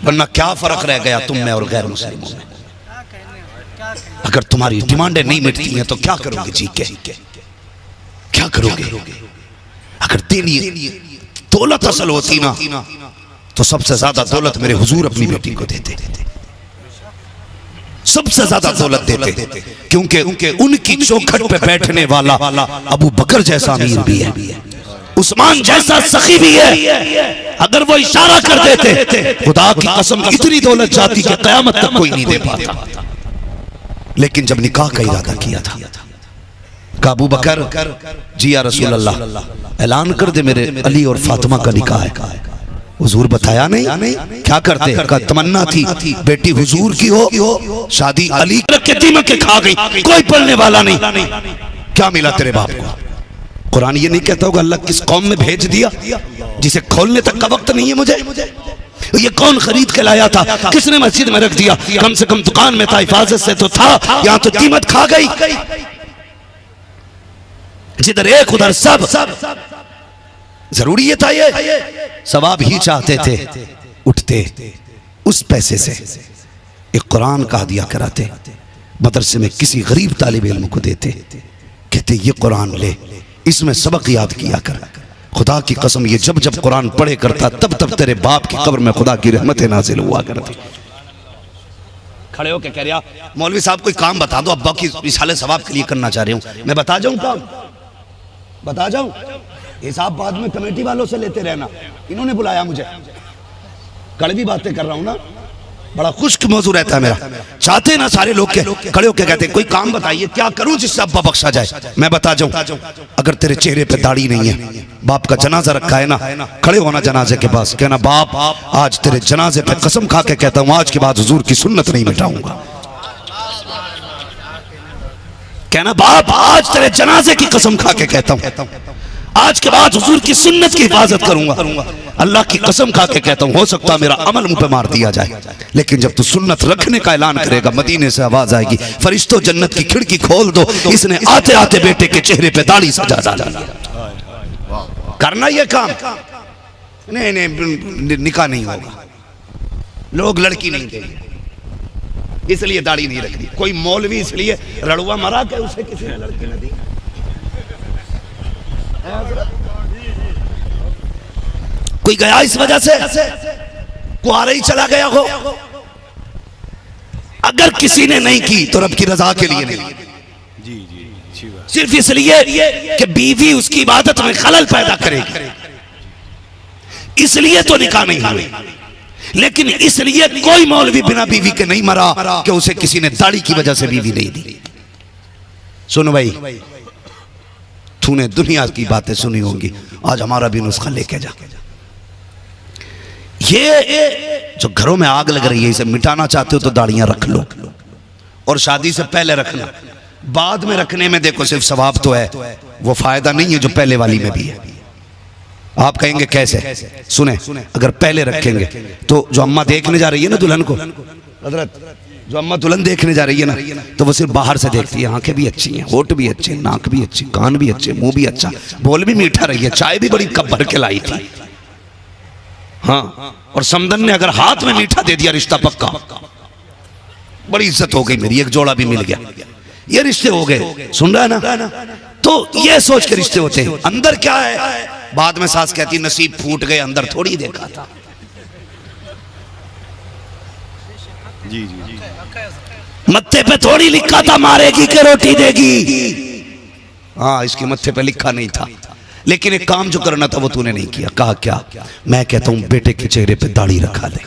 वरना क्या फर्क रह गया तुम में और गैर मुस्लिमों में। अगर तुम्हारी डिमांडें नहीं मिटती हैं तो क्या करोगे जी के, क्या करोगे? अगर तेरी दौलत असल होती ना तो सबसे ज्यादा दौलत मेरे हुजूर अपनी बेटी को देते, सबसे ज्यादा दौलत देते, क्योंकि उनकी चौखट पे बैठने वाला अबू बकर जैसा अमीर भी है, उस्मान जैसा सखी भी है। अगर वो इशारा कर देते खुदा की कसम इतनी दौलत जाती कि कयामत तक कोई नहीं दे पाता। लेकिन जब निकाह का इरादा किया था का अबू बकर जी या रसूल अल्लाह ऐलान कर दे मेरे अली और फातिमा का निकाह है। हुजूर बताया नहीं, क्या करते? का तमन्ना थी बेटी हुजूर की हो, शादी अली के दीमक के खा गई, कोई पढ़ने वाला नहीं। क्या मिला तेरे बाप को? कुरान ये नहीं कहता होगा अल्लाह किस कौम में भेज दिया जिसे खोलने तक का वक्त नहीं है मुझे? ये कौन खरीद के लाया था? किसने मस्जिद में रख दिया? कम से कम दुकान में था, हिफाजत से तो था, यहाँ तो कीमत खा गई। जिधर एक उधर सब। जरूरी ये था, ये सवाब ही चाहते थे, उठते उस पैसे से एक कुरान का हदिया कराते, मदरसे में किसी गरीब तालिब इल्म को देते, कहते ये कुरान ले, इसमें सबक याद किया कर। खुदा की कसम ये जब जब कुरान पढ़े करता तब तब तेरे बाप की कब्र में खुदा की रहमतें नाजिल हुआ करती। खड़े होके कह रहा मौलवी साहब कोई काम बता दो, अब्बा की इसाले सवाब के लिए करना चाह रही हूँ। मैं बता जाऊँ काम? बता जाऊँ? हिसाब बाद में कमेटी वालों से लेते रहना, इन्होंने बुलाया मुझे, कड़वी बातें कर रहा हूँ ना, बड़ा खुश्क मौजू रहता है मेरा। चाहते ना सारे लोग के खड़े होके कहते कोई काम बताइए क्या करूं जिससे अब्बा बख्शा जाए। मैं बता जाऊं, अगर तेरे चेहरे पे दाढ़ी नहीं है, बाप का जनाजा रखा है ना, खड़े होना जनाजे के पास, कहना बाप आज तेरे जनाजे पे कसम खा के कहता हूं आज के बाद हुजूर की सुन्नत नहीं मिटाऊंगा। कहना बाप आज तेरे जनाजे की कसम खा के कहता हूं आज के बाद हुजूर की सुन्नत की हिफाजत करूंगा। अल्लाह की कसम खा के कहता हूं हो सकता है मेरा अमल मुंह पे मार दिया जाए, लेकिन जब तू सुन्नत रखने का ऐलान करेगा मदीने से आवाज आएगी फरिश्तों जन्नत की खिड़की खोल दो, इसने आते आते बेटे के चेहरे पे दाढ़ी सजा डाली। करना ये काम? नहीं नहीं निकाह नहीं होगा, लोग लड़की नहीं देंगे इसलिए दाढ़ी नहीं रखनी। कोई मौलवी इसलिए रड़ुआ मरा के उसे किसी ने लड़की न दी। कोई गया इस वजह से कुआरा ही चला गया हो। अगर किसी ने नहीं की तो रब की रजा के लिए नहीं, सिर्फ इसलिए कि बीवी उसकी इबादत में खलल पैदा करेगी, इसलिए तो निकाह नहीं हुई। लेकिन इसलिए कोई मौलवी बिना बीवी के नहीं मरा कि उसे किसी ने दाढ़ी की वजह से बीवी नहीं दी। सुन भाई, तूने दुनिया की बातें सुनी होंगी, आज हमारा भी नुस्खा लेके जा। ये जो घरों में आग लग रही है इसे मिटाना चाहते हो तो दाढ़ियां रख लो, और शादी से पहले रखना। बाद में रखने में देखो सिर्फ सवाब तो है, वो फायदा नहीं है जो पहले वाली में भी है। आप कहेंगे कैसे? सुने, अगर पहले रखेंगे तो जो अम्मा देखने जा रही है ना दुल्हन को, हजरत जो अम्मा दुल्हन देखने जा रही है ना, तो वो सिर्फ बाहर से देखती है, आंखें भी अच्छी हैं, होठ भी अच्छे, नाक भी अच्छी, कान भी अच्छे, मुंह भी अच्छा, बोल भी मीठा रही है, चाय भी बड़ी कप भर के लाई थी। हाँ, और समदन ने अगर हाथ में मीठा दे दिया रिश्ता पक्का, बड़ी इज्जत हो गई मेरी, एक जोड़ा भी मिल गया, ये रिश्ते हो गए। सुन रहा है ना? तो ये सोच के रिश्ते होते हैं। अंदर क्या है? बाद में सास कहती नसीब फूट गए, अंदर थोड़ी देखा था। जी जी जी, मत्थे पे थोड़ी लिखा था मारेगी के रोटी देगी। हाँ, इसके मत्थे पे लिखा नहीं था, लेकिन एक काम जो करना था वो तूने नहीं किया। कहा क्या? मैं कहता हूं बेटे के चेहरे पे दाढ़ी रखा ले।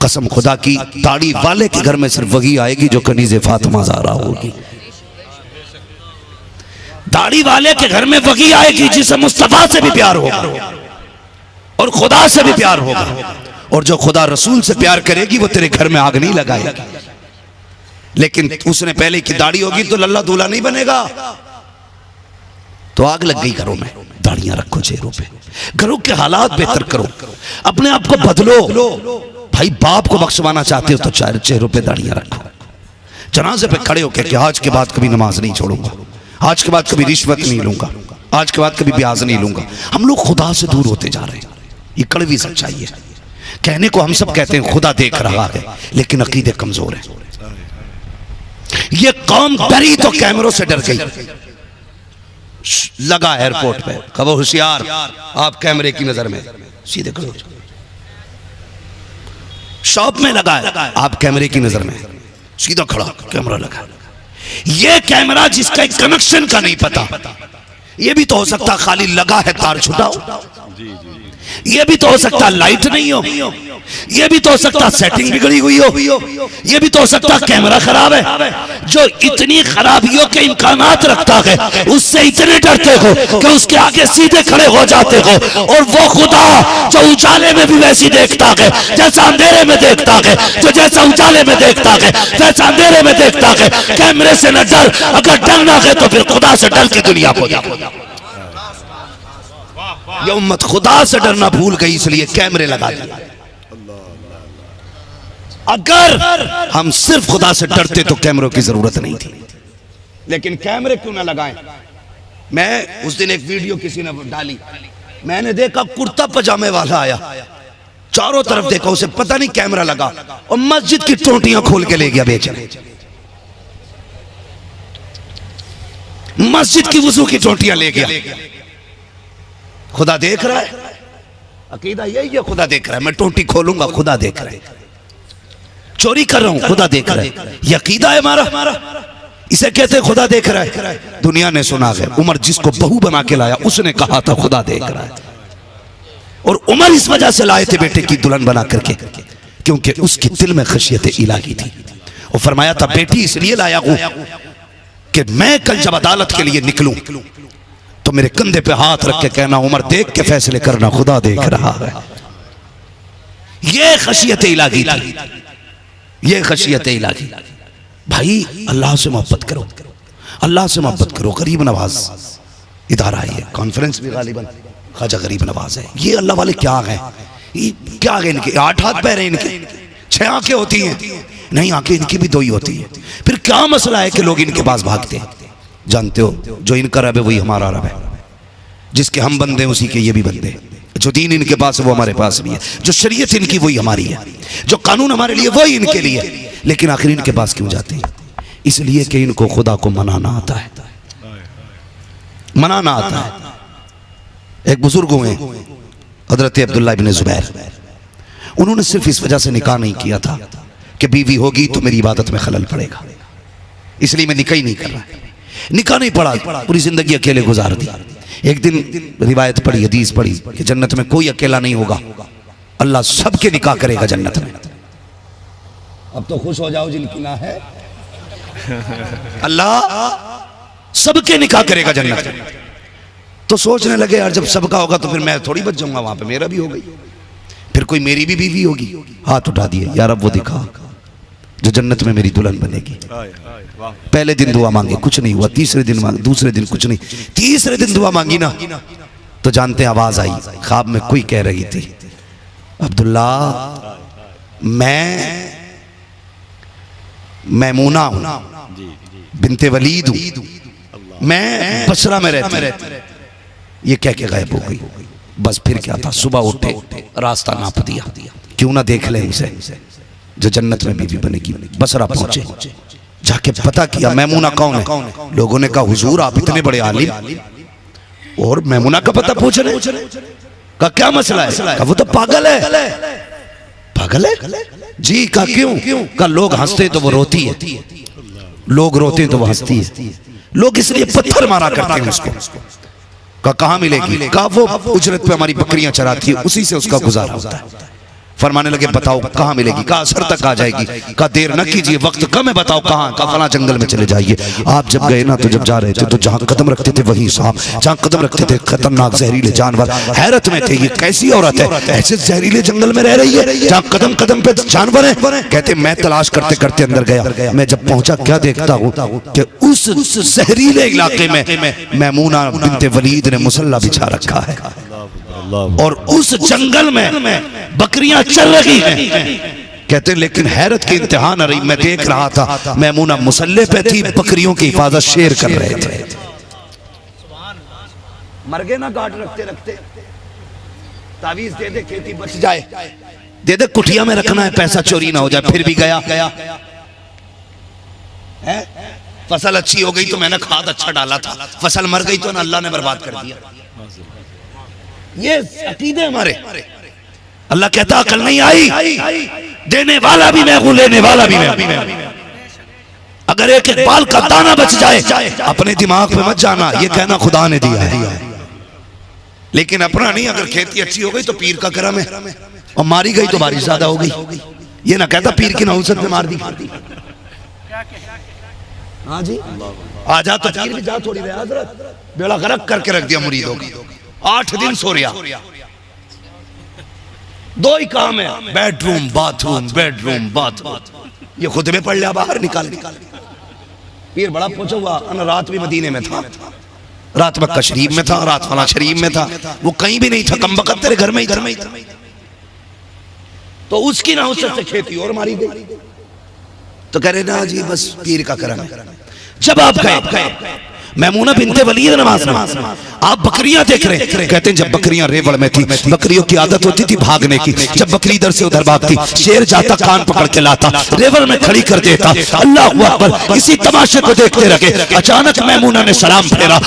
कसम खुदा की, दाढ़ी वाले के घर में सिर्फ वही आएगी जो कनीज़े फातिमा ज़हरा होगी। दाढ़ी वाले के घर में वही आएगी जिसे मुस्तफा से भी प्यार होगा और खुदा से भी प्यार होगा, और जो खुदा रसूल से प्यार करेगी वो तेरे घर में आग नहीं लगाएगी। लेकिन उसने पहले की दाढ़ी होगी तो लल्ला दूल्हा नहीं बनेगा, तो आग लग गई घरों में। दाढ़ियां रखो चेहरों पे, घरों के हालात बेहतर करो, अपने आप को बदलो। भाई बाप को बख्शवाना चाहते हो तो चेहरों पे दाढ़ियां रखो। जनाजे पे खड़े होकर कि आज के बाद कभी नमाज नहीं छोड़ूंगा, आज के बाद कभी रिश्वत नहीं लूंगा, आज के बाद कभी ब्याज नहीं लूंगा। हम लोग खुदा से दूर होते जा रहे हैं, ये कड़वी सच्चाई है। कहने को हम सब कहते हैं खुदा देख रहा है, लेकिन अकीदे कमजोर है। ये कौम डरी तो कैमरों से डर गई। लगा एयरपोर्ट पे, कहो होशियार आप कैमरे की नजर में, सीधे करो। शॉप में लगा है, आप कैमरे की नजर में, सीधा खड़ा कैमरा लगा। ये कैमरा जिसका एक कनेक्शन का नहीं पता, ये भी तो हो सकता खाली लगा है तार छुटा हो, ये भी तो हो सकता लाइट नहीं हो, ये भी तो हो सकता सेटिंग बिगड़ी हुई हो, ये भी तो हो सकता कैमरा खराब है। जो इतनी खराबियों के इम्कानात रखता है उससे इतने डरते हो कि उसके आगे सीधे खड़े हो जाते हो। और वो खुदा जो उजाले में भी वैसी देखता है जैसा अंधेरे में देखता है, जो जैसा उजाले में देखता है वैसा अंधेरे में देखता है। कैमरे से न डर, अगर डरना है तो फिर खुदा से डर के दुनिया को जा। ये उम्मत खुदा से डरना भूल गई, इसलिए कैमरे लगा दिए। अगर हम सिर्फ खुदा से डरते तो कैमरों की जरूरत नहीं थी, लेकिन कैमरे क्यों ना लगाएं। मैं उस दिन एक वीडियो किसी ने डाली, मैंने देखा कुर्ता पजामे वाला आया, चारों तरफ देखा, उसे पता नहीं कैमरा लगा और मस्जिद की टोटियां खोल के ले गया बेचने। मस्जिद की वुजू की टोटियां ले गया। खुदा देख रहा है, अकीदा यही है, खुदा देख रहा है। मैं टोटी खोलूंगा, खुदा देख रहा है। चोरी कर रहा हूं, खुदा देख रहा है। ये अकीदा है हमारा, इसे कहते हैं खुदा देख रहा है। दुनिया ने सुना है उमर जिसको बहू बना के लाया उसने कहा था खुदा देख रहा है। और उमर इस वजह से लाए थे बेटे की दुल्हन बना करके क्योंकि उसके दिल में खशियत इलाही थी। और फरमाया था बेटी इसलिए लाया हूं कि मैं कल जब अदालत के लिए निकलूं तो मेरे कंधे पे हाथ रख के कहना उमर देख के फैसले करना, खुदा देख रहा है। ये खशियत इलाही थी, ये खशियत इलाही। भाई अल्लाह से मोहब्बत करो, अल्लाह से मोहब्बत करो। गरीब नवाज इदारा है, कॉन्फ्रेंस भी गालिबन ख्वाजा गरीब नवाज है। ये अल्लाह वाले क्या हैं, क्या है इनके 8 हाथ पैर हैं, इनके 6 आंखें होती हैं, नहीं आंखें इनकी भी 2 ही होती है। फिर क्या मसला है कि लोग इनके पास भागते हैं। जानते हो जो इनका रब है वही हमारा रब है, जिसके हम बंदे हैं उसी के ये भी बंदे। जो दीन इनके पास है वो हमारे पास भी है, जो शरीयत इनकी वही हमारी है, जो कानून हमारे लिए वही इनके लिए। लेकिन आखिर इनके पास क्यों जाते हैं? इसलिए कि इनको खुदा को मनाना आता है, मनाना आता है। एक बुजुर्ग हुए हजरत अब्दुल्लाह इब्न जुबैर, उन्होंने सिर्फ इस वजह से निकाह नहीं किया था कि बीवी होगी तो मेरी इबादत में खलल पड़ेगा, इसलिए मैं निकाह ही नहीं कर रहा। निकाह नहीं पड़ा, पूरी जिंदगी अकेले गुजार दी। एक दिन रिवायत पढ़ी, हदीस पढ़ी कि जन्नत में कोई अकेला नहीं होगा, अल्लाह सबके निकाह करेगा जन्नत में। अब तो खुश हो जाओ जिनकी ना है, अल्लाह सबके निकाह करेगा जन्नत में। तो सोचने लगे यार जब सबका होगा तो फिर मैं थोड़ी बच जाऊंगा, वहां पे मेरा भी हो गई, फिर कोई मेरी भी बीवी होगी। हाथ उठा दिए, यार अब वो दिखा जो जन्नत में मेरी दुल्हन बनेगी। पहले दिन दुआ मांगे, कुछ नहीं हुआ। तीसरे दिन मांगे, दूसरे दिन कुछ नहीं, तीसरे दिन दुआ मांगी ना तो जानते आवाज आई, ख्वाब में कोई कह रही थी अब्दुल्ला मैं मैमूना हूं, बिनते वलीद हूं, मैं बसरा में रहती। ये कह के गायब हो गई। बस फिर क्या था, सुबह उठे रास्ता नाप दिया, क्यों ना देख ले उसे जो जन्नत में बीवी बनेगी। बसरा पहुंचे, जाके पता किया मैमूना कौन है। लोगों ने कहा हुजूर आप इतने बड़े आलिम और मैमूना का पता पूछ रहे, का क्या मसला है? कहा वो तो पागल है। पागल है जी? का क्यों? का लोग हंसते तो वो रोती है, लोग रोते तो वो हंसती है, लोग इसलिए पत्थर मारा करते हैं उसको। का कहां मिलेगी? का वो उजरत पे हमारी बकरियां चराती है, उसी से उसका गुजारा होता है। फरमाने लगे बताओ कहां मिलेगी? का असर तक आ जाएगी। का देर न कीजिए, वक्त कम है, बताओ कहां? का फला जंगल में चले जाइए। आप जब गए ना तो जब जा रहे थे तो जहां कदम रखते थे वही सांप, जहां कदम रखते थे खतरनाक जहरीले जानवर। हैरत में थे ये कैसी औरत है, ऐसे जहरीले जंगल में रह रही है जहां कदम कदम पे जानवर है। कहते मैं तलाश करते करते अंदर गया, मैं जब पहुंचा क्या देखता हूं कि उस जहरीले इलाके में मैमूना बिनते वलीद ने मुसल्ला बिछा रखा है और उस जंगल में बकरियां चल रही हैं। कहते लेकिन हैरत की इंतहा न रही, मैं देख रहा था मैमूना मुसल्ले पे थी, बकरियों की हिफाजत शेर कर रहे थे। मर गए ना गार्ड रखते रखते, तावीज दे दे खेती बच जाए। दे दे, कुटिया में रखना है, पैसा चोरी ना हो जाए। फिर भी गया है। फसल अच्छी हो गई तो मैंने खाद अच्छा डाला था, फसल मर गई तो ना अल्लाह ने बर्बाद कर दिया। ये अकीदे हमारे। अल्लाह कहता अकल नहीं आई, देने वाला भी मैं हूं, लेने वाला भी मैं हूं। अगर एक एक बाल का दाना बच जाए अपने दिमाग पे मत जाना, ये कहना खुदा ने दिया है, लेकिन अपना नहीं। अगर खेती अच्छी हो गई तो पीर का करम है, और मारी गई तो बारिश ज्यादा हो गई। ये ना कहता पीर की नहुसत में मार दी। हाँ जी, आजा तो पीर भी जा थोड़ी बेड़ा गर्क करके रख दिया मुरीदों की। 8 दिन सो रहा, 2 ही काम है, बेडरूम बाथरूम, बेडरूम बाथरूम। ये खुद में पढ़ लिया बाहर निकाल। पीर बड़ा पूछा हुआ, रात भी मदीने में था, रात मक्का शरीफ में था, रात फला शरीफ में था, वो कहीं भी नहीं था। कम बकत तेरे घर में ही था। तो उसकी नहुसत से खेती और मारी गई। तो कह रहे ना जी बस पीर का करम है। जब आप गए मैमूना बिनते वलीद नमाज में, आप बकरियां देख रहे, कहते हैं जब बकरियां रेवड़ में थी, बकरियों की आदत होती थी भागने की। जब बकरी इधर से उधर भागती, शेर जाता कान पकड़ के लाता, रेवड़ में खड़ी कर देता। अल्लाह अकबर। इसी तमाशे को देखते रहे। अचानक मैमूना ने सलाम फेरा,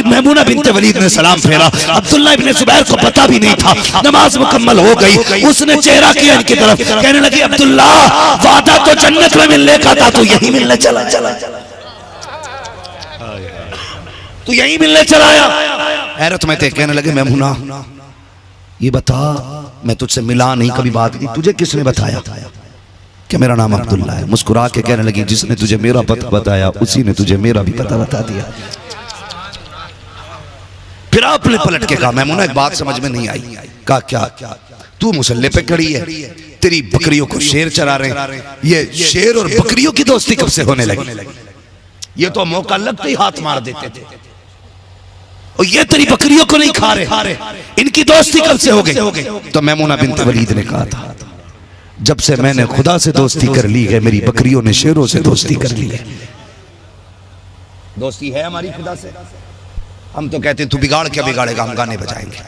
मैमूना बिनते वलीद ने सलाम फेरा। अब्दुल्ला इब्ने जुबैर को पता भी नहीं था। नमाज मुकम्मल हो गई, उसने चेहरा किया इनकी तरफ, कहने लगी अब्दुल्ला वादा तो जन्नत में मिलने का था, तो यही मिलने चला, तू यही मिलने चला आया। हैरत में थे, कहने लगे मैमूना ये बता, मैं तुझसे मिला नहीं, कभी बात की, तुझे किसने बताया कि मेरा नाम अब्दुल्ला है? मुस्कुरा के कहने लगी जिसने तुझे मेरा पता बताया उसी ने तुझे मेरा भी पता बता दिया। फिर आपने पलट के कहा मैमूना एक बात समझ में नहीं आई। कहा क्या? तू मुसल्ले पे खड़ी है, तेरी बकरियों को शेर चरा रहे, ये शेर और बकरियों की दोस्ती कब से होने लगी? ये तो मौका लगते ही हाथ मार देते थे, और ये तेरी बकरियों को नहीं खा रहे, इनकी दोस्ती कब से हो गई? तो मैमूना बिनते वलीद ने कहा था जब से मैंने खुदा से दोस्ती कर ली है, मेरी बकरियों ने शेरों से दोस्ती कर ली है। दोस्ती है हमारी खुदा से। हम तो कहते हैं तू बिगाड़ क्या बिगाड़ेगा, हम गाने बजाएंगे।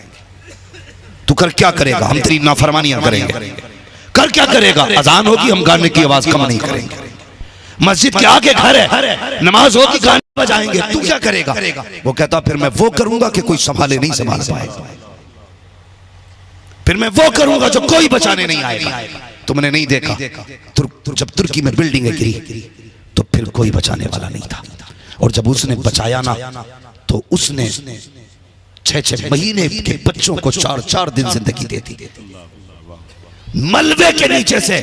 तू कर क्या करेगा, हम तेरी नाफरमानियां करेंगे। कर क्या करेगा, अजान होगी हम गाने की आवाज कम नहीं करेंगे। मस्जिद के आगे घर है, नमाज होगी गाने बजाएंगे, तू क्या करेगा? वो कहता फिर मैं वो करूंगा कि कोई संभाले नहीं संभाल पाएगा, फिर मैं वो करूंगा जो कोई बचाने नहीं आएगा। तुमने नहीं देखा जब तुर्की में बिल्डिंगें गिरी तो फिर कोई बचाने वाला नहीं था, और जब उसने बचाया ना तो उसने 6-6 महीने के बच्चों को 4-4 दिन जिंदगी दे दी। मलबे के नीचे से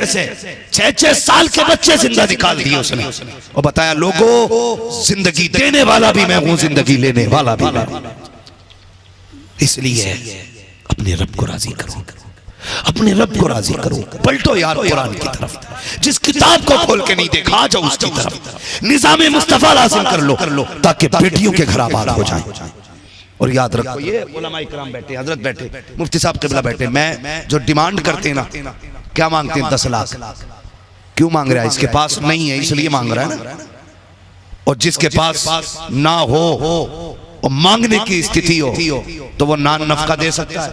6-6 साल के बच्चे जिंदा निकाल दिए उसने, और बताया लोगों जिंदगी देने वाला भी मैं हूं, जिंदगी लेने वाला भी मैं हूं। इसलिए अपने रब को राजी करो, अपने रब को राजी करो। पलटो यार कुरान की तरफ, जिस किताब को खोल के नहीं देखा आ जाओ उसकी तरफ। निजामे मुस्तफा लाजिम कर लो ताकि बेटियों के घर आबाद हो जाए। और याद रखो ये उलमा इकराम बैठे, हजरत बैठे, मुफ्ती साहब किबला बैठे, मैं जो डिमांड करते हैं ना, क्या मांगते हैं? 10 लाख। क्यों मांग रहा है? इसके पास नहीं है इसलिए मांग रहा है ना। और जिसके पास ना हो और मांगने की स्थिति हो तो वो नान नफका दे सकता है,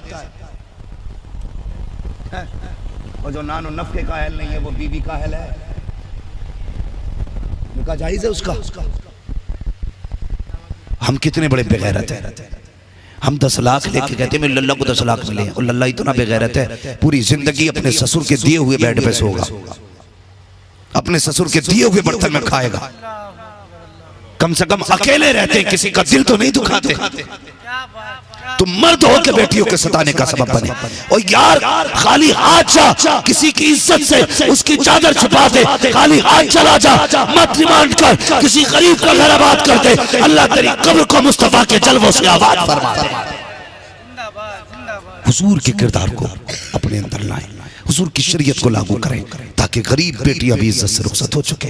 और जो नान नफके का अहल नहीं है वो बीवी का अहल है, निकाह जायज है उसका। हम कितने बड़े बेगैरत हैं, हम 10 लाख लेके कहते हैं लल्ला को 10 लाख मिले, और लल्ला इतना बेगैरत है पूरी जिंदगी अपने ससुर के दिए हुए बेड पे सोगा, अपने ससुर के दिए हुए बर्तन में खाएगा। कम से कम अकेले रहते हैं, किसी का दिल तो नहीं दुखाते। तुम मर्द हो के बेटियों के सताने का सबब बने। और यार खाली हाथ जा, किसी की इज्जत से उसकी चादर छुपा दे, खाली हाथ चला जा, मत डिमांड कर, किसी गरीब का घर आबाद कर दे, अल्लाह तेरी कब्र को मुस्तफा के जलवों से आबाद फरमा दे। हुजूर के किरदार को अपने अंदर लाएं, हुजूर की शरीयत को लागू करें, ताकि गरीब बेटियां भी इज्जत से रुखसत हो चुके,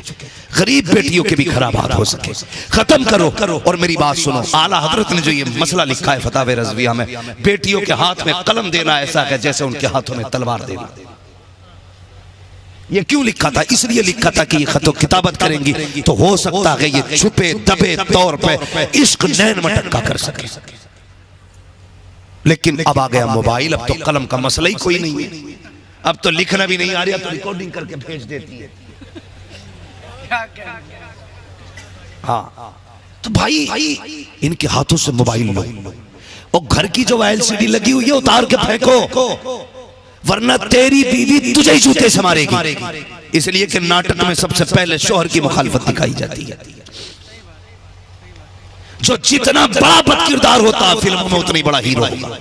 गरीब बेटियों के भी घर आबाद हो सके। खत्म करो। और मेरी बात सुनो, आला हजरत ने जो ये मसला लिखा है फतावे रज़विया में, बेटियों के हाथ में कलम देना ऐसा है जैसे उनके हाथों में तलवार देना। ये क्यों लिखा था? इसलिए लिखा था कि ये खतो किताबत करेंगी तो हो सकता है ये छुपे दबे तौर पे इश्क नैन मटक्का कर सके। लेकिन अब आ गया मोबाइल, अब तो कलम का मसला ही कोई नहीं है। अब तो लिखना भी नहीं आ रहा तो रिकॉर्डिंग करके भेज देती है। हाँ तो भाई इनके हाथों से मोबाइल लो और घर की जो एलसीडी लगी हुई है उतार के फेंको, वरना तेरी बीवी तुझे ही जूते से मारेगी। इसलिए कि नाटक में सबसे पहले शोहर की मुखालफत दिखाई जाती है। जो जितना बड़ा बदकिरदार होता है फिल्मों में उतना ही बड़ा हीरो होगा।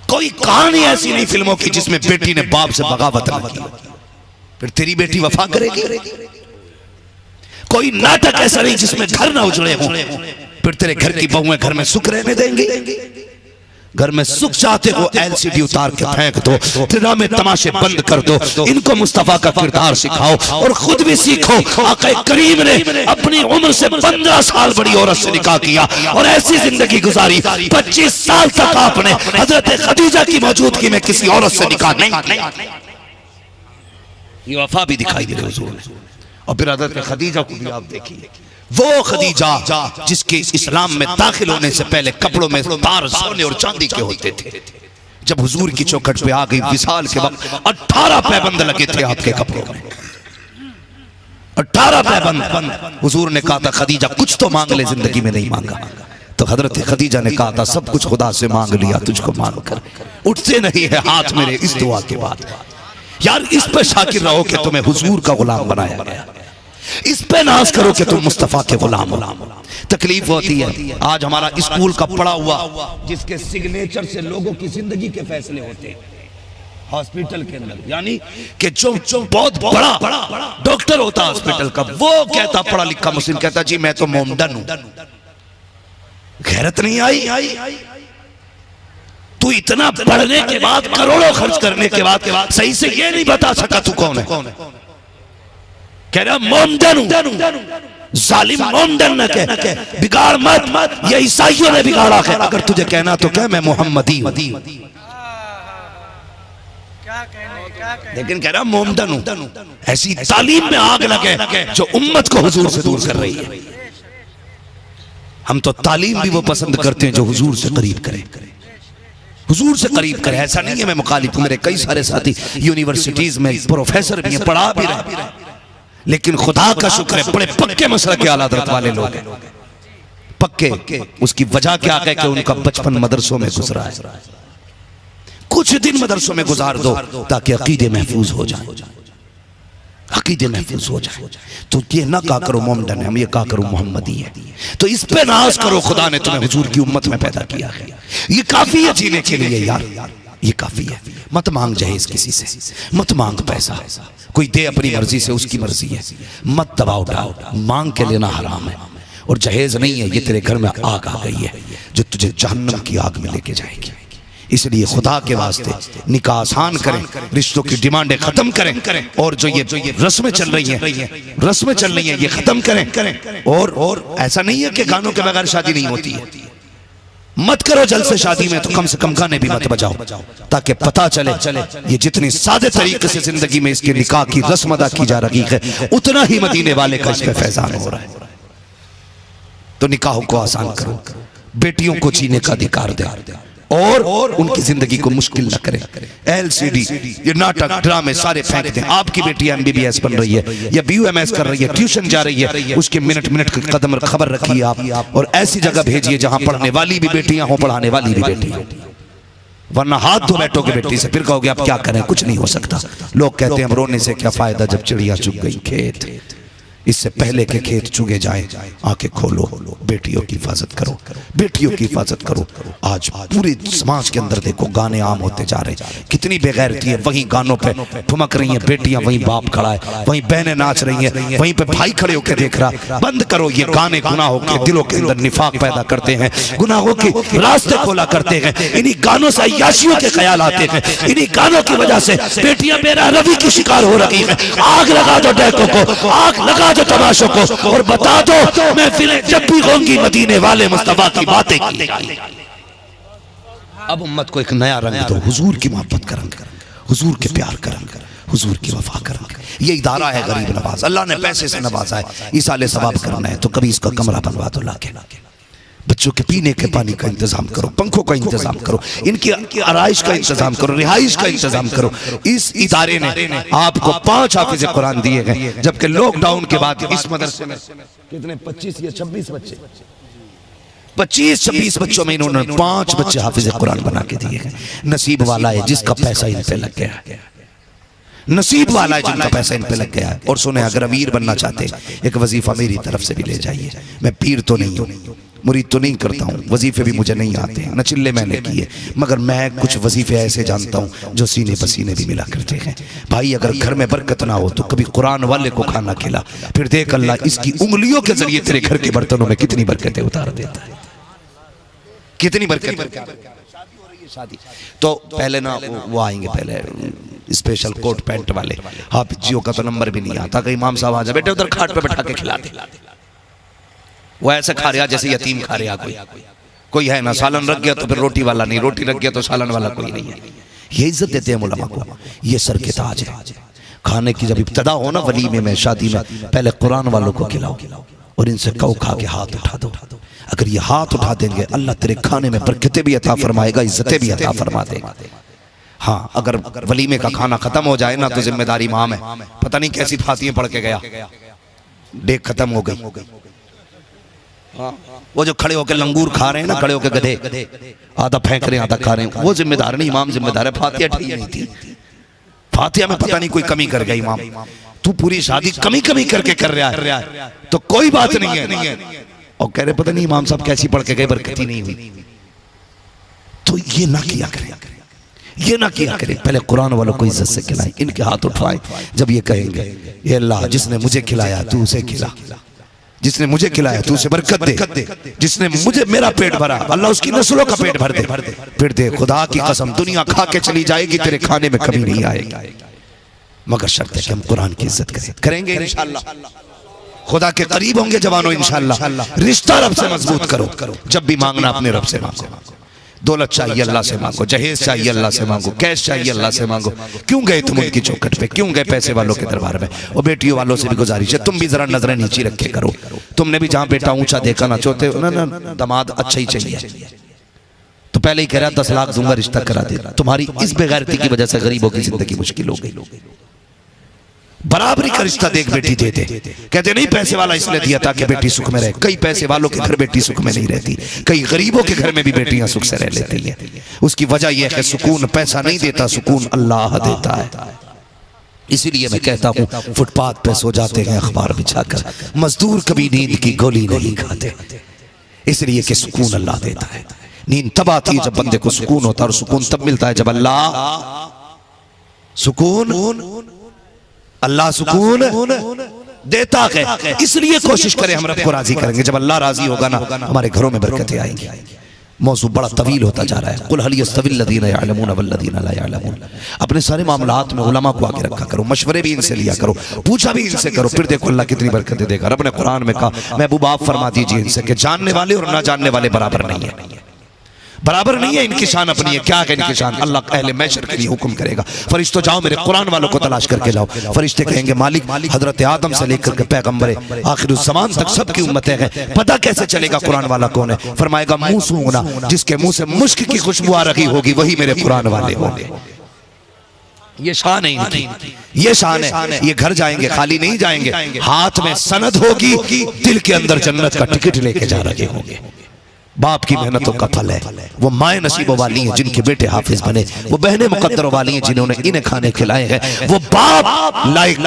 कोई कहानी ऐसी नहीं फिल्मों की जिसमें बेटी ने बाप से बगावत न की, फिर तेरी बेटी वफा करेगी। कोई नाटक ऐसा नहीं जिसमें घर ना उजड़े हों, फिर तेरे घर की बहुएं घर में सुख रहने देंगी। घर में सुख चाहते हो एलसीडी उतार के फेंक दो, ड्रामे तमाशे बंद कर दो, इनको मुस्तफा का किरदार सिखाओ और खुद भी सीखो। आका करीम ने अपनी उम्र से 15 साल बड़ी औरत से निकाह किया और ऐसी जिंदगी गुजारी, 25 साल तक आपने हजरत खदीजा की मौजूदगी में किसी औरत से निकाह नहीं। ये वफा भी दिखाई दे रही हुजूर ने। और फिर हजरत खदीजा को भी आप देखिए, वो खदीजा जिसके इस्लाम में दाखिल होने से पहले कपड़ों में तार सोने और चांदी के होते थे। जब हुजूर की चौखट पे आ गई विसाल के वक्त 18 पैबंद लगे थे आपके कपड़ों में, 18 पैबंद। हुजूर ने कहा था खदीजा कुछ तो मांग ले, जिंदगी में नहीं मांगा। तो हजरत खदीजा ने कहा था सब कुछ खुदा से मांग लिया, तुझको मांग कर उठते नहीं है हाथ मेरे इस दुआ के बाद। यार इस पे शाकिर रहो कि तुम्हें हुजूर का गुलाम बनाया गया, इस पे नाज करो कि तुम मुस्तफा के गुलाम हो। तकलीफ होती है आज हमारा स्कूल का पड़ा हुआ जिसके सिग्नेचर से लोगों की जिंदगी के फैसले होते हैं हॉस्पिटल के अंदर, यानी कि जो बहुत बड़ा डॉक्टर होता हॉस्पिटल का, वो कहता पढ़ा लिखा मुस्लिम कहता जी मैं तो मोमडन हूं। गैरत नहीं आई? तू इतना पढ़ने के बाद करोड़ों खर्च करने के बाद सही से ये नहीं बता सका तू कौन है। कह रहा मोमडन हूं, जालिम मोमडन न कह, बिगाड़ मत, ये ईसाइयों ने बिगाड़ा है। अगर तुझे कहना तो कह मैं मोहम्मदी हूं, लेकिन कह रहा मोमडन हूं। ऐसी तालीम में आग लगे जो उम्मत को हुजूर से दूर कर रही है। हम तो तालीम भी वो पसंद करते हैं जो हुजूर से करीब करे, हुजूर से करीब करे। ऐसा नहीं है मैं मुखालिफ हूं, मेरे कई सारे साथी यूनिवर्सिटीज में प्रोफेसर भी हैं, पढ़ा भी रहे, लेकिन खुदा का शुक्र है बड़े पक्के मसलक के आला हज़रत वाले लोग हैं, पक्के। उसकी वजह क्या है कि उनका बचपन मदरसों में गुजरा है। कुछ दिन मदरसों में गुजार दो ताकि अकीदे महफूज हो जाए, अकीदे महफूज हो जाए। तो ये ना कहा करो मोमडन है, हम ये कहा करो मोहम्मदी है। तो इस पे नाज करो, खुदा ने तुम्हें हुजूर की उम्मत में पैदा किया है, ये काफी है जीने के लिए यार, ये काफी है। मत मांग जहेज किसी से, मत मांग पैसा, कोई दे अपनी मर्जी से, उसकी मर्जी है। मत दबाव डाल, मांग के लेना हराम है। और जहेज नहीं है, ये तेरे घर में आग आ गई है जो तुझे जहन्नम की आग में लेके जाएगी। इसलिए खुदा के वास्ते निकाह आसान करें, रिश्तों की डिमांडें खत्म करें, और जो ये रस्में चल रही हैं ये खत्म करें। और ऐसा नहीं है कि गानों के बगैर शादी नहीं होती है। मत करो जल्द से शादी में, तो कम से कम गाने भी मत बजाओ, ताकि पता चले ये जितनी सादे तरीके से जिंदगी में इसके निकाह की रस्म अदा की जा रही है, उतना ही मदीने वाले का इस पे फैजान हो रहा है। तो निकाहों को आसान करो, बेटियों को जीने का अधिकार दे और उनकी जिंदगी को मुश्किल न करें। एलसीडी, ये नाटक ड्रामे सारे फेंक दें। आपकी बेटी एमबीबीएस बन रही है या बीयूएमएस कर रही है, ट्यूशन जा रही है, उसके मिनट मिनट की कदम खबर रखिए आप, और ऐसी जगह भेजिए जहां पढ़ने वाली भी बेटियां हो, पढ़ाने वाली भी बेटी हो। वरना हाथ धो बैठोगे बेटी से, फिर कहोगे अब क्या करें, कुछ नहीं हो सकता। लोग कहते हैं हम रोने से क्या फायदा जब चिड़िया चुग गई खेत। इससे पहले के खेत चुगे जाए, आंखें खोलो, बेटियों की हिफाजत करो, बेटियों की हिफाजत करो। आज पूरे समाज के अंदर देखो गाने आम होते जा रहे, कितनी बेगैरती है। वहीं गानों पे ठुमक रही हैं बेटियां, वहीं बाप खड़ा है, वहीं बहनें नाच रही हैं, वहीं पे भाई खड़े होकर देख रहा। बंद करो ये गाने, गुनाहों के दिलों के अंदर निफाक पैदा करते हैं, गुनाहों के रास्ते खोला करते हैं। इन्हीं गानों से अय्याशियों के ख्याल आते हैं, इन्हीं गानों की वजह से बेटियां बेरहमी की शिकार हो रही हैं। आग लगा दो डैकों को, आग लगा दो तमाशों को, और बता दो महफिलें जब भी होंगी मदीने वाले मुस्तफा की बातें की। अब उम्मत को एक नया रंग दो, हुजूर की मोहब्बत का रंग, हुजूर के प्यार का रंग, हुजूर की वफा का रंग। ये इदारा है गरीब नवाज, अल्लाह ने पैसे से नवाजा है, इसाले सवाब करना है तो कभी इसका कमरा बनवा दो लाके, बच्चों के पीने के पानी का इंतजाम करो, पंखों का इंतजाम करो, इनकी आराइश का इंतजाम करो, रिहाइश का इंतजाम करो। इस इदारे ने आपको 5 हाफिज कुरान दिए गए, जबकि लॉकडाउन के बाद इस मदरसे में कितने 25 या 26 बच्चे, 25-26 बच्चों में इन्होंने 5 बच्चे हाफिज कुरान बना के दिए गए। नसीब वाला है जिसका पैसा इन पे लग गया है, नसीब वाला है जिनका पैसा इन पे लग गया है। और सुने, अगर अमीर बनना चाहते एक वजीफा मेरी तरफ से भी ले जाइए। मैं पीर तो नहीं हूँ, मुरीद तो नहीं करता हूँ, वजीफे भी मुझे नहीं आते, न चिल्ले मैंने किए, मगर मैं कुछ वजीफे ऐसे जानता हूँ जो सीने पसीने भी मिला करते हैं। भाई अगर घर में बरकत ना हो तो कभी कुरान वाले को खाना खिला, फिर देख अल्लाह इसकी उंगलियों के जरिए तेरे घर के बर्तनों में कितनी बरकतें उतार देता है, कितनी बरकत। शादी तो पहले ना वो आएंगे, पहले स्पेशल कोट पैंट वाले हाफिज जियों का तो नंबर भी नहीं आता, कहीं इमाम साहब आ जा बेटे उधर खाट पे बैठा के खिला दे। वो ऐसे खा रहा जैसे यतीम खा रहा कोई है ना, सालन रख गया तो फिर रोटी वाला नहीं, रोटी रख गया तो सालन वाला कोई नहीं है। ये इज्जत देते हैं उलमा को, ये सर के ताज है। खाने की जब इब्तदा हो ना वलीमे में, शादी में, पहले कुरान वालों को खिलाओ और इनसे कहो खा के हाथ उठा दो। अगर ये हाथ उठा देंगे अल्लाह तेरे खाने में बरकतें भी अता फरमाएगा, इज्जतें भी अता फरमा देगा। हाँ, अगर वलीमे का खाना खत्म हो जाए ना तो जिम्मेदारी इमाम है, पता नहीं कैसी फातियां पढ़ के गया, डेक खत्म हो गई। वो जो खड़े होकर लंगूर खा रहे हैं ना, खड़े होकर गधे, आधा फेंक रहे हैं आधा खा रहे हैं, वो जिम्मेदार नहीं, इमाम जिम्मेदार है। फातिया ठीक नहीं थी, फातिया में पता नहीं कोई कमी कर गया इमाम। तू पूरी शादी कमी करके कर रहा है तो कोई बात नहीं है, और कह रहे पता नहीं इमाम साहब कैसी पढ़ के गए, बरकती नहीं हुई। तो ये ना किया करें, ये ना किया करें। पहले कुरान वालों को इज्जत से खिलाएं, इनके हाथ उठवाएं। जब ये कहेंगे ये अल्लाह जिसने मुझे खिलाया तू उसे खिला, जिसने मुझे खिलाया तू उसे बरकत दे, जिसने मुझे मेरा पेट भरा अल्लाह उसकी नस्लों का पेट भर दे। फिर दे खुदा की कसम दुनिया खा के चली जाएगी, तेरे खाने में कमी नहीं आएगी, मगर शर्त है कि हम कुरान की इज्जत करेंगे इंशाअल्लाह। खुदा के करीब होंगे जवानों इंशाअल्लाह। रिश्ता रब से मजबूत करो, जब भी मांगना अपने रब से मांगो। दौलत चाहिए अल्लाह से मांगो, जहेज चाहिए अल्लाह से मांगो, कैश चाहिए अल्लाह से मांगो। क्यों गए तुम उनकी चौखट पे, क्यों गए पैसे वालों के दरबार में? और बेटियों वालों से भी गुजारिश है तुम भी जरा नजरें नीची रखे करो। तुमने भी जहां बेटा ऊंचा देखा ना चाहते हो ना, दामाद अच्छा ही चाहिए, तो पहले ही कह रहा 10 लाख दूंगा रिश्ता करा दे। तुम्हारी इस बेगैरती की वजह से गरीबों की जिंदगी मुश्किल हो गई। बराबरी का रिश्ता देख बेटी दे दे, कहते नहीं पैसे वाला इसलिए दिया ताकि बेटी सुख में रहे। कई पैसे वालों के घर बेटी सुख में नहीं रहती, कई गरीबों के घर में भी बेटियां सुख से रह लेती हैं। उसकी वजह यह है सुकून पैसा नहीं देता, सुकून अल्लाह देता है। इसीलिए मैं कहता हूँ फुटपाथ पे सो जाते हैं अखबार बिछाकर, मजदूर कभी नींद की गोली नहीं खाते, इसलिए कि सुकून अल्लाह देता है। नींद तब आती है जब बंदे को सुकून होता है, और सुकून तब मिलता है जब अल्लाह सुकून देता है। इसलिए कोशिश करें हम रब को राजी करेंगे, जब अल्लाह राजी होगा ना हमारे घरों में बरकतें आएंगी। मौजू बड़ा तवील होता जा रहा है। कुल हल यस्तविल लदीना यअलमून वल्लदीना ला यअलमून। अपने सारे मामलात में उलमा को आगे रखा करो, मशवरे भी इनसे लिया करो, पूछा भी इनसे करो, फिर देखो अल्लाह कितनी बरकतें देगा। रब ने कुरान में कहा, महबूब आप फरमा दीजिए इनसे कि जानने वाले और ना जानने वाले बराबर नहीं है, बराबर नहीं है। इनकी शान अपनी है। क्या है इनकी शान? अल्लाह अहले महशर के लिए हुक्म करेगा, फरिश्तों जाओ मेरे कुरान वालों को तलाश करके लाओ। फरिश्ते कहेंगे मालिक हजरत आदम से लेकर के पैगंबर आखिरुज़्ज़मान तक सबकी उम्मतें हैं, पता कैसे चलेगा कुरान वाला कौन है? फरमाएगा मुंह सूंघना, जिसके मुंह से मुश्क की खुशबू आ रही होगी वही मेरे कुरान वाले होंगे। ये शान है इनकी, ये शान है। ये घर जाएंगे खाली नहीं जाएंगे, हाथ में सनद होगी, दिल के अंदर जन्नत का टिकट लेके जा रहे होंगे। बाप की मेहनतों का फल है। वो माए नसीबों वाली हैं जिनके बेटे हाफिज बने, वो बहनें मुकद्दरों वाली हैं जिन्होंने इन्हें खाने खिलाए हैं। वो बाप लायक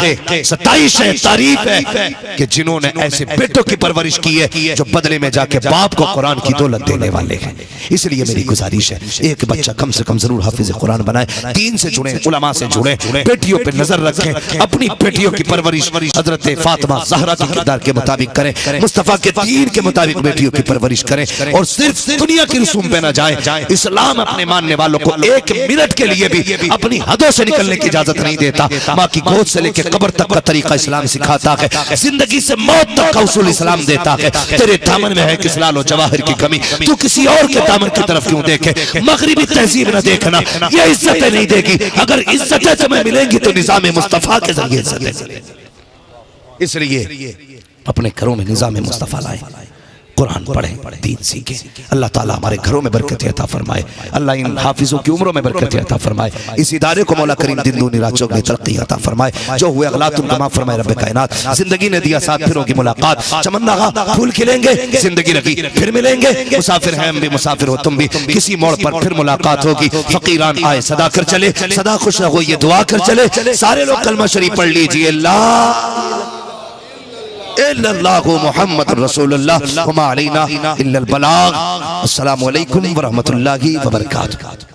27 है, तारीफ है कि जिन्होंने ऐसे बेटों की परवरिश की है जो बदले में जाके बाप को कुरान की दौलत देने वाले हैं। इसलिए मेरी गुजारिश है एक बच्चा कम से कम जरूर हाफिज कुरान बनाए, दीन से जुड़े, उलमा से जुड़े, बेटियों पे नजर रखें, अपनी बेटियों की परवरिश हजरत फातिमा ज़हरा के किरदार के मुताबिक करें, मुस्तफा के दीन के मुताबिक बेटियों की परवरिश करें, और सिर्फ दुनिया की रसूम पे ना जाए। इस्लाम अपने मानने वालों को एक मिनट के लिए भी अपनी हदों से निकलने की इजाजत नहीं देता। माँ की गोद से लेकर कब्र तक का तरीका इस्लाम सिखाता है, जिंदगी से मौत तक का उसूल इस्लाम देता है। तेरे दामन में है किस लाल और जवाहर की कमी, तू किसी और के दामन की तरफ क्यों देखे? मगरिबी तहजीब न देखना, ये इज्जतें नहीं देगी। अगर इज्जतें तुम्हें मिलेंगी तो निजाम मुस्तफा के जरिए इज्जतें। इसलिए अपने घरों में निजाम मुस्तफा लाए, कुरान पढ़ें, दीन सीखें। अल्लाह ताला हमारे घरों में बरकत अता फरमाए। अल्लाह इन हाफिजों की उम्रों में बरकत अता फरमाए। इस इदारे को मौला करीम दिन दूनी रात चौगुनी तरक्की अता फरमाए। जो हुए अगलात उनको माफ फरमाए रब्बे कायनात। जिंदगी ने दिया साथ फिरों की मुलाकात, चमन लगा फूल खिलेंगे, जिंदगी लगी फिर मिलेंगे। मुसाफिर हैं हम भी, मुसाफिर हो तुम भी, किसी मोड़ पर फिर मुलाकात होगी। फकीरान आए सदा कर चले, सदा खुश रहो ये दुआ कर चले। सारे लोग कलमा शरीफ पढ़ लीजिए। इल्लल्लाहु मुहम्मद रसूलुल्लाह व मा अलैना इल्लल बलाग। अस्सलामु अलैकुम व रहमतुल्लाहि व बरकातुहू।